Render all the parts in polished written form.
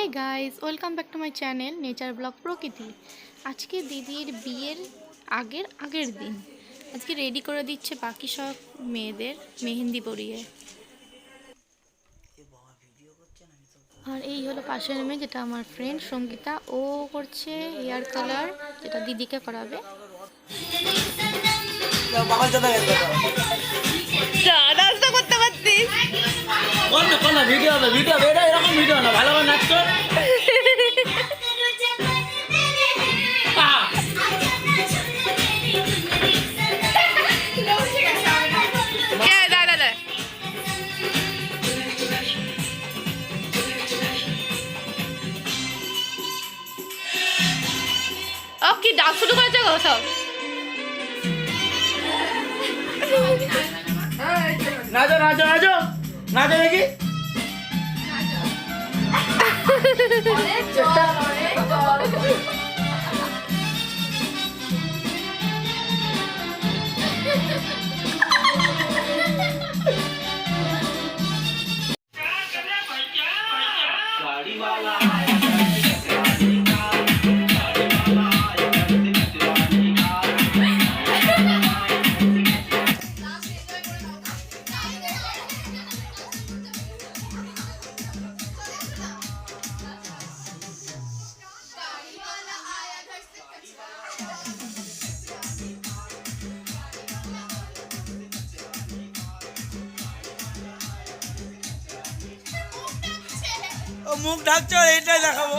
Hi guys, welcome back to my channel nature blog প্রকৃতি। আজকে দিদির বিয়ের আগের দিন আজকে রেডি করে দিচ্ছে বাকি সব মেয়েদের মেহেন্দি পরিয়ে। আর এই হলো পাশের মেয়ে, যেটা আমার ফ্রেন্ড সঙ্গীতা, ও করছে হেয়ার কালার, যেটা দিদিকে করাবে। করতে পারতিস ভিডিও হবে, ভিডিও হবে, এরকম ভিডিও না, ভালো নাচ কর। কি ডান্স শুরু করেছে গো সব? নাচো নাচো নাচো নাচো দেখি। মুখ ঢাকছো, এইটাই দেখাবো।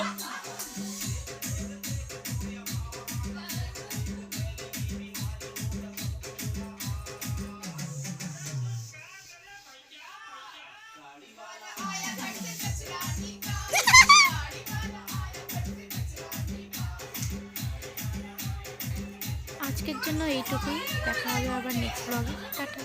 আজকের জন্য এইটুকুই, দেখা হবে আবার নেক্সট ব্লগে। টাটা।